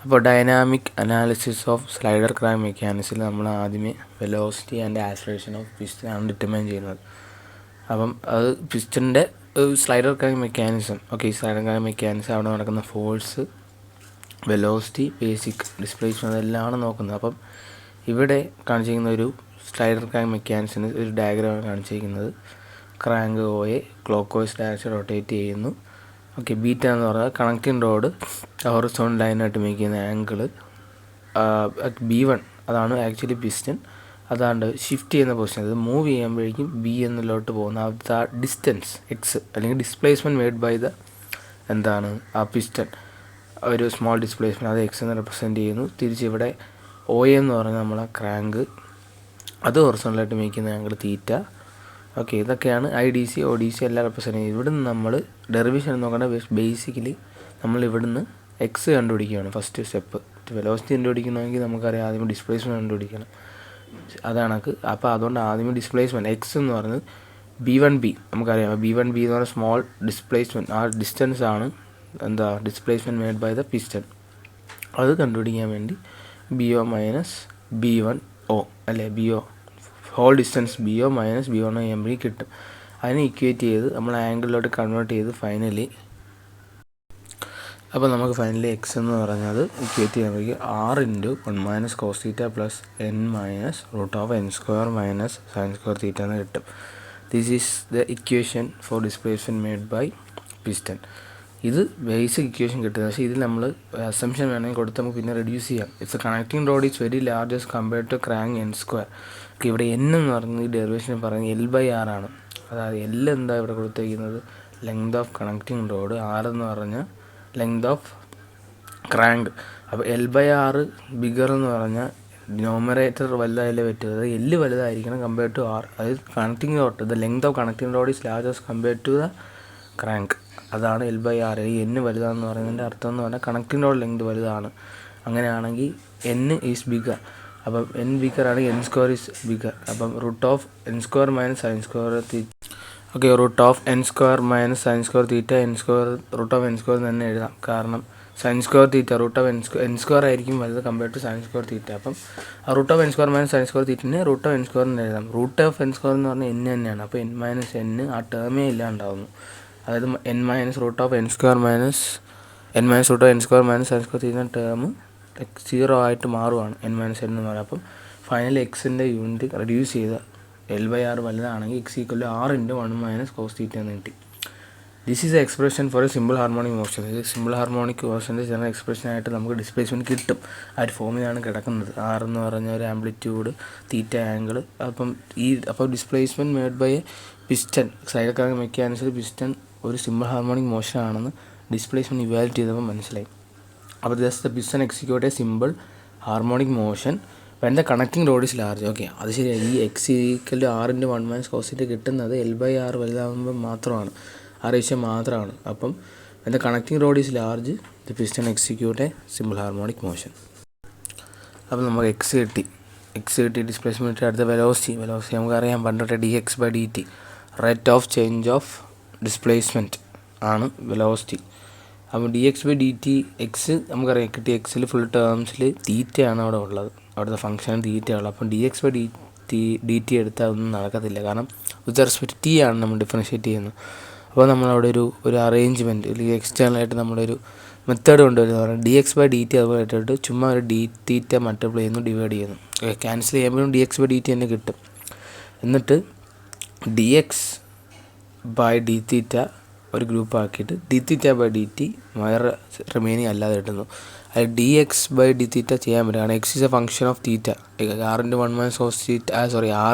അപ്പോൾ dynamic analysis of slider crank മെക്കാനിക്സിൽ നമ്മൾ ആദ്യമേ velocity and acceleration of piston ആണ് ഡിറ്റർമൈൻ ചെയ്യുന്നത്. അപ്പം അത് പിസ്റ്റൻ്റെ സ്ലൈഡർ ക്രാങ്ക് മെക്കാനിസം. ഓക്കെ, ഈ സ്ലൈഡർ ക്രാങ്ക് മെക്കാനിസം അവിടെ നടക്കുന്ന ഫോഴ്സ്, വെലോസിറ്റി, ബേസിക് ഡിസ്പ്ലേസ്മെൻറ്റ് അതെല്ലാം നോക്കുന്നത്. അപ്പം ഇവിടെ കാണിച്ചിരിക്കുന്ന ഒരു സ്ലൈഡർ ക്രാങ്ക് മെക്കാനിക്സിന് ഒരു ഡയഗ്രാമാണ് കാണിച്ചിരിക്കുന്നത്. ക്രാങ്ക് ഓയെ ക്ലോക്ക് വൈസ് ഡയറക്ഷൻ റൊട്ടേറ്റ് ചെയ്യുന്നു. ഓക്കെ, ബീറ്റ എന്ന് പറഞ്ഞാൽ കണക്റ്റിംഗ് റോഡ് ഹൊറിസോണ്ടൽ ലൈനായിട്ട് മേക്ക് ചെയ്യുന്ന ആംഗിള്. B1 അതാണ് ആക്ച്വലി പിസ്റ്റൺ. അതാണ്ട് ഷിഫ്റ്റ് ചെയ്യുന്ന പൊസിഷൻ, അത് മൂവ് ചെയ്യുമ്പോഴേക്കും ബി എന്നിലോട്ട് പോകുന്ന ആ ഡിസ്റ്റൻസ് എക്സ് അല്ലെങ്കിൽ ഡിസ്പ്ലേസ്മെൻറ്റ് മെയ്ഡ് ബൈ ദ എന്താണ് ആ പിസ്റ്റൺ, ഒരു സ്മോൾ ഡിസ്പ്ലേസ്മെൻറ്റ്, അത് എക്സ് എന്ന് റെപ്രസെൻറ്റ് ചെയ്യുന്നു. തിരിച്ചിവിടെ ഒ എന്ന് പറഞ്ഞാൽ നമ്മളെ ക്രാങ്ക്, അത് ഹൊറിസോണ്ടലായിട്ട് മേക്ക് ചെയ്യുന്ന ആംഗിൾ തീറ്റ. ഓക്കെ, ഇതൊക്കെയാണ് IDC ODC എല്ലാം റെപ്രസെൻറ്റ് ചെയ്യുന്നത്. ഇവിടുന്ന് നമ്മൾ ഡെറിവേഷൻ നോക്കേണ്ട ബേസിക്കലി നമ്മൾ ഇവിടുന്ന് എക്സ് കണ്ടുപിടിക്കുകയാണ് ഫസ്റ്റ് സ്റ്റെപ്പ്. വെലോസിറ്റി കണ്ടുപിടിക്കണമെങ്കിൽ നമുക്കറിയാം ആദ്യം ഡിസ്പ്ലേസ്മെൻറ്റ് കണ്ടുപിടിക്കണം. അതാണ്. അപ്പോൾ അതുകൊണ്ട് ആദ്യമേ ഡിസ്പ്ലേസ്മെൻറ്റ് എക്സ് എന്ന് പറയുന്നത് B1B നമുക്കറിയാം. B1B എന്ന് പറയുന്ന സ്മോൾ ഡിസ്പ്ലേസ്മെൻറ്റ്, ആ ഡിസ്റ്റൻസ് ആണ് എന്താ displacement made by the piston. അത് കണ്ടുപിടിക്കാൻ വേണ്ടി BO മൈനസ് B1O അല്ലേ, BO whole distance BO minus B1O ചെയ്യുമ്പോഴേക്കും കിട്ടും. അതിനെ ഇക്വേറ്റ് ചെയ്ത് നമ്മൾ ആംഗിളിലോട്ട് കൺവേർട്ട് ചെയ്ത് ഫൈനലി, അപ്പോൾ നമുക്ക് ഫൈനലി എക്സ് എന്ന് പറഞ്ഞത് ഇക്വേറ്റ് ചെയ്യുമ്പോഴേക്കും R × 1 minus cos theta plus N minus √(n² minus sin² theta എന്ന് കിട്ടും. This is the equation for displacement made by piston. ഇത് ബേസിക് ഇക്വേഷൻ കിട്ടുന്നത്. പക്ഷേ ഇതിൽ നമ്മൾ അസംഷൻ വേണമെങ്കിൽ കൊടുത്ത് നമുക്ക് പിന്നെ റെഡ്യൂസ് ചെയ്യാം. It's a connecting rod is very largest compared to crank n². ഇവിടെ N എന്ന് പറയുന്നത് ഈ ഡെറിവേഷൻ പറയുന്നത് L/R ആണ്. അതായത് L എന്താ ഇവിടെ കൊടുത്തിരിക്കുന്നത്, length of connecting road, R എന്ന് പറഞ്ഞാൽ ലെങ്ത് ഓഫ് ക്രാങ്ക്. അപ്പോൾ L/R ബിഗർ എന്ന് പറഞ്ഞാൽ ഡിനോമിനേറ്റർ വലുതായാലേ പറ്റുന്നത്, L വലുതായിരിക്കണം കമ്പയർഡ് ടു R. അതായത് connecting rod, the length of connecting rod is largest compared to the crank. അതാണ് L/R. ഈ N വലുതാണെന്ന് പറയുന്നതിൻ്റെ അർത്ഥം എന്ന് പറഞ്ഞാൽ കണക്റ്റിംഗ് റോഡ് ലെങ്ത് വലുതാണ്. അങ്ങനെയാണെങ്കിൽ N ഈസ് ബിഗർ. അപ്പം N ബിഗർ ആണെങ്കിൽ n² ഈസ് ബിഗർ. അപ്പം √(n² മൈനസ് sin² തീറ്റ. ഓക്കെ, √(n² മൈനസ് sin² തീറ്റ √(n² തന്നെ എഴുതാം. കാരണം sin² തീറ്റ √(n² ആയിരിക്കും വലുത് കമ്പയർഡ് ടു sin² തീറ്റ. അപ്പം √(n² മൈനസ് sin² തീറ്റനെ √(n² എന്ന് എഴുതാം. √(n² എന്ന് പറഞ്ഞാൽ N തന്നെയാണ്. അപ്പോൾ N മൈനസ് N ആ ടേമേ ഇല്ലാണ്ടാവുന്നു. അതായത് N minus √(n² minus √(n² minus sin² തീറ്റ ടേം 0 ആയിട്ട് മാറുവാണ് N മൈനസ് N എന്ന് പറയുന്നത്. അപ്പം ഫൈനൽ എക്സിൻ്റെ യൂണിറ്റ് റെഡ്യൂസ് ചെയ്ത L/R വലുതാണെങ്കിൽ x = R × 1 മൈനസ് കോസ് തീറ്റ എന്ന് കിട്ടി. This is A expression for A simple harmonic motion. ഇത് സിമ്പിൾ ഹാർമോണിക് മോഷൻ്റെ ജനറൽ എക്സ്പ്രഷനായിട്ട് നമുക്ക് ഡിസ്പ്ലേസ്മെൻറ്റ് കിട്ടും. ആ ഒരു ഫോമിലാണ് കിടക്കുന്നത്. R എന്ന് പറഞ്ഞ ഒരു ആംപ്ലിറ്റ്യൂഡ്, തീറ്റ ആംഗിൾ. അപ്പോൾ displacement made by a piston, slider crank മെക്കാനിക്സിൽ പിസ്റ്റൺ ഒരു സിമ്പിൾ ഹാർമോണിക് മോഷൻ ആണെന്ന് ഡിസ്പ്ലേസ്മെൻറ്റ് ഇവാലുവേറ്റ് ചെയ്തപ്പോൾ മനസ്സിലായി. അപ്പോൾ does the piston execute a simple harmonic motion when the connecting rod is large. Okay, അത് ശരിയാണ്. ഈ x = R × 1 minus cos theta കിട്ടുന്നത് L/R വലുതാകുമ്പോൾ മാത്രമാണ്, ആ റേഷ്യോ മാത്രമാണ്. അപ്പം when the connecting rod is large the piston execute a simple harmonic motion. അപ്പോൾ നമുക്ക് എക്സ് കിട്ടി. ഡിസ്പ്ലേസ്മെൻറ്റ് അടുത്ത വെലോസിറ്റി നമുക്കറിയാം പണ്ടൊക്കെ dx/dt rate of change of displacement ആണ് വെലോസിറ്റി. അപ്പോൾ dx/dt എക്സ് നമുക്കറിയാം കിട്ടി. എക്സിൽ ഫുൾ ടേംസിൽ തീറ്റയാണ് അവിടെ ഉള്ളത്, അവിടുത്തെ ഫംഗ്ഷൻ തീറ്റയുള്ളത്. അപ്പം dx/dt എടുത്താൽ ഒന്നും നടക്കത്തില്ല. കാരണം വിത്ത് റെസ്പെക്ട് t ആണ് നമ്മൾ ഡിഫറൻഷ്യേറ്റ് ചെയ്യുന്നത്. അപ്പോൾ നമ്മളവിടെ ഒരു അറേഞ്ച്മെൻറ്റ് അല്ലെങ്കിൽ എക്സ്റ്റേണലായിട്ട് നമ്മളൊരു മെത്തേഡ് കൊണ്ടുവരുന്നത് dx/dt അതുപോലെ ഇട്ടിട്ട് ചുമ്മാ ഒരു d മൾട്ടിപ്ലൈ ചെയ്യുന്നു, ഡിവൈഡ് ചെയ്യുന്നു. ക്യാൻസൽ ചെയ്യുമ്പോഴും dx/dt തന്നെ കിട്ടും. എന്നിട്ട് dx/dθ ഒരു ഗ്രൂപ്പ് ആക്കിയിട്ട് dθ/dt വേറെ റിമൈനിങ് അല്ലാതെ കിട്ടുന്നു. അത് dx/dθ ചെയ്യാൻ പറ്റും. കാരണം x is a function of theta. R × 1 minus cos theta R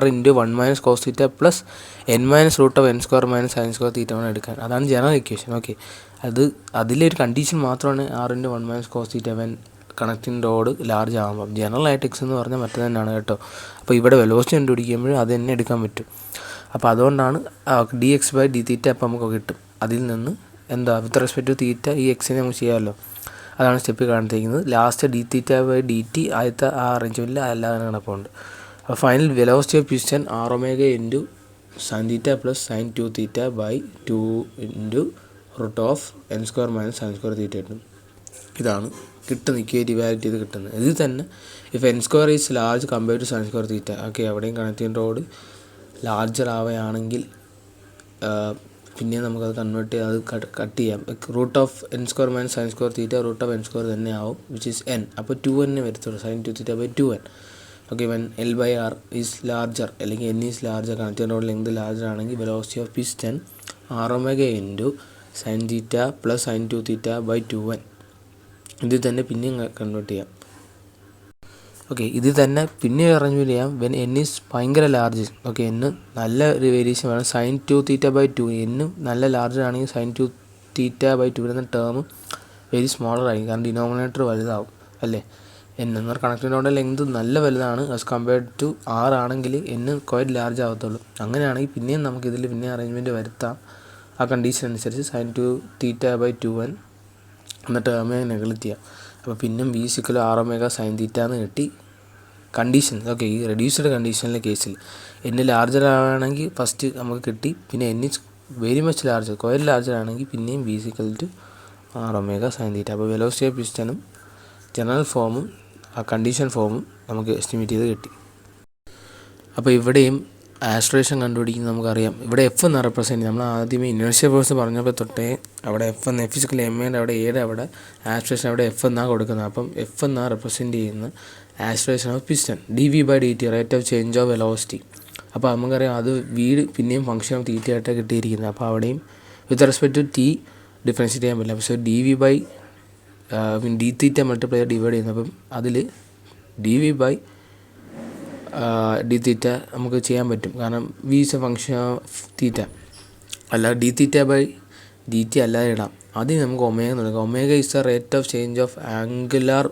× 1 minus cos theta plus N minus √(n² minus sin² theta വേണം എടുക്കാൻ. അതാണ് ജനറൽ ഇക്വേഷൻ. ഓക്കെ, അതിലൊരു കണ്ടീഷൻ മാത്രമാണ് R × 1 minus cos theta when connecting rod large ആകുമ്പം. ജനറലായിട്ട് X എന്ന് പറഞ്ഞാൽ മറ്റേ തന്നെയാണ് കേട്ടോ. അപ്പോൾ ഇവിടെ വെലോസിറ്റി കണ്ടുപിടിക്കുമ്പോഴും അത് തന്നെ എടുക്കാൻ പറ്റും. അപ്പോൾ അതുകൊണ്ടാണ് dx/dθ അപ്പോൾ നമുക്ക് കിട്ടും. അതിൽ നിന്ന് എന്താ വിത്ത് റെസ്പെക്ട് ടു തീറ്റ ഈ എക്സിനെ നമുക്ക് ചെയ്യാമല്ലോ. അതാണ് സ്റ്റെപ്പ് കാണിച്ചിരിക്കുന്നത്. ലാസ്റ്റ് dθ/dt ആദ്യത്തെ ആ അറേഞ്ച്മെൻറ്റിൽ അല്ലാതെ കിടപ്പുണ്ട്. അപ്പോൾ final velocity of piston R ω × sin θ plus sin2θ/2 × √(n² minus sin² theta കിട്ടും. ഇതാണ് കിട്ടുന്നു, ഇക്വേറ്റ് ഇവാലുവേറ്റ് ചെയ്ത് കിട്ടുന്നത്. ഇതിൽ തന്നെ if N square is large compared to sine square theta, okay, അവിടെയും കണക്റ്റിംഗ് റോഡ് ലാർജർ ആവുകയാണെങ്കിൽ പിന്നെ നമുക്കത് കൺവേർട്ട് ചെയ്ത് അത് കട്ട് ചെയ്യാം. Root of N square minus sine square theta root of N square തന്നെ ആവും, വിച്ച് ഈസ് എൻ. അപ്പോൾ 2n വരത്തുള്ളൂ, sine 2 theta by 2n. Okay, when L/R is larger അല്ലെങ്കിൽ n is larger, connecting rod length larger ആണെങ്കിൽ velocity of piston r⍵ into sine theta plus sine 2 theta by 2n. ഇതിൽ തന്നെ പിന്നെയും convert ചെയ്യാം. Okay, ഇതിൽ തന്നെ പിന്നെ അറേഞ്ച്മെൻറ്റ് ചെയ്യാം വെൻ n ഈസ് ഭയങ്കര ലാർജ്. ഓക്കെ, n നല്ല ഒരു വേരിയേഷൻ വേണം, സൈൻ 2 തീറ്റ ബൈ 2. n നല്ല ലാർജർ ആണെങ്കിൽ സൈൻ 2 തീറ്റ ബൈ 2 എന്ന ടേം വെരി സ്മോളർ ആയിരിക്കും, കാരണം ഡിനോമിനേറ്റർ വലുതാവും അല്ലേ. n എന്നാൽ കണക്റ്റിംഗ് റോഡിൻ്റെ ലെങ്ത് നല്ല വലുതാണ് ആസ് കമ്പയർഡ് ടു r ആണെങ്കിൽ n ക്വൈറ്റ് ലാർജ് ആവത്തുള്ളൂ. അങ്ങനെയാണെങ്കിൽ പിന്നെയും നമുക്കിതിൽ പിന്നെ അറേഞ്ച്മെൻറ്റ് വരുത്താം ആ കണ്ടീഷൻ അനുസരിച്ച്. സൈൻ 2 തീറ്റ ബൈ 2n എന്ന ടേമെ നെഗ്ലക്റ്റ് ചെയ്യാം. അപ്പോൾ പിന്നെ v r⍵ സൈൻ തീറ്റ എന്ന് കിട്ടി കണ്ടീഷൻ. ഓക്കെ, ഈ റെഡ്യൂസ്ഡ് കണ്ടീഷനിലെ കേസിൽ n ലാർജർ ആവുകയാണെങ്കിൽ ഫസ്റ്റ് നമുക്ക് കിട്ടി, പിന്നെ n is very much larger quiet larger ആണെങ്കിൽ പിന്നെയും v r⍵ സൈൻ തീറ്റ. അപ്പോൾ വെലോസിറ്റി ഓഫ് പിസ്റ്റനും ജനറൽ ഫോമും ആ കണ്ടീഷൻ ഫോമും നമുക്ക് എസ്റ്റിമേറ്റ് ചെയ്ത് കിട്ടി. അപ്പോൾ ഇവിടെയും ആസ്ട്രേഷൻ കണ്ടുപിടിക്കുന്നത് നമുക്കറിയാം. ഇവിടെ എഫ് എന്ന് റെപ്രസെൻറ്റ്, നമ്മൾ ആദ്യമേ ഇനേർഷ്യ ഫോഴ്സ് പറഞ്ഞപ്പോൾ തൊട്ടേ അവിടെ എഫ് എന്ന് ഫിസിക്കൽ എമ്മേൻ്റെ അവിടെ ഏടെ അവിടെ ആസ്ട്രേഷൻ അവിടെ എഫ് എന്നാണ് കൊടുക്കുന്നത്. അപ്പം എഫ് എന്നാണ് റെപ്രസെൻറ്റ് ചെയ്യുന്ന acceleration of piston dv/dt rate of change of velocity. അപ്പോൾ നമുക്കറിയാം അത് പിന്നെയും ഫംഗ്ഷൻ ഓഫ് തീറ്റ ആയിട്ടാണ് കിട്ടിയിരിക്കുന്നത്. അപ്പോൾ അവിടെയും with respect to t differentiate ചെയ്യാൻ പറ്റില്ല. പക്ഷേ d തീറ്റ മൾട്ടിപ്ലൈ ഡിവൈഡ് ചെയ്യുന്നത്, അപ്പം അതിൽ dv/d തീറ്റ നമുക്ക് ചെയ്യാൻ പറ്റും, കാരണം v is a function of തീറ്റ. അല്ല d തീറ്റ ബൈ dt അല്ലാതെ ഇടാം. അതിന് നമുക്ക് ഒമേഗ എന്ന് കൊടുക്കാം. Omega is the rate of change of angular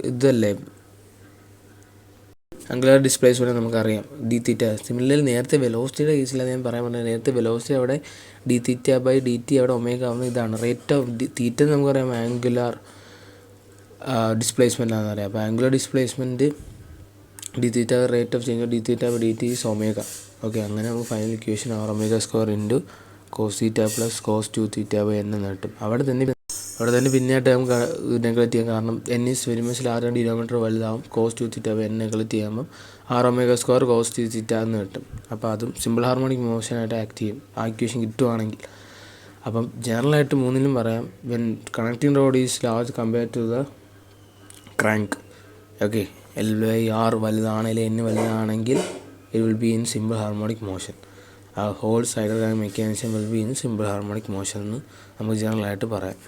ഇതല്ലേ ആംഗുലാർ ഡിസ്പ്ലേസ്മെൻറ്റ് നമുക്കറിയാം d തീറ്റ. സിമിലർലി നേരത്തെ വെലോസിറ്റിയുടെ കേസിലാണ് ഞാൻ പറയാൻ പറഞ്ഞത്. നേരത്തെ വെലോസിറ്റി അവിടെ d തീറ്റ ബൈ dt അവിടെ ഒമേഗ ആവുന്ന ഇതാണ് റേറ്റ് ഓഫ് തീറ്റ നമുക്കറിയാം ആംഗുലാർ ഡിസ്പ്ലേസ്മെൻ്റ് ആണെന്ന് അറിയാം. അപ്പോൾ angular displacement d theta rate of change of d theta by dt is omega. Okay, അങ്ങനെ നമുക്ക് final equation r⍵² into cos theta plus cos 2 theta by n എന്ന് കിട്ടും. അവിടെ തന്നെ പിന്നെയായിട്ട് നമുക്ക് നെഗ്ലക്റ്റ് ചെയ്യാം, കാരണം n is very much large denominator വലുതാവും. Cos 2 theta by n neglect ചെയ്യുമ്പോൾ r⍵² കോസ് 2 തീറ്റ എന്ന് കിട്ടും. അപ്പോൾ അതും സിമ്പിൾ ഹാർമോണിക് മോഷനായിട്ട് ആക്ട് ചെയ്യും ആ ഇക്വേഷൻ കിട്ടുവാണെങ്കിൽ. അപ്പം ജനറലായിട്ട് മൂന്നിലും പറയാം, when connecting rod is large compared to the crank. Okay, L/R വലുതാണെങ്കിൽ n വലുതാണെങ്കിൽ it will be in simple harmonic motion. A whole cycle mechanism will be in simple harmonic motion എന്ന് നമുക്ക് ജനറലായിട്ട് പറയാം.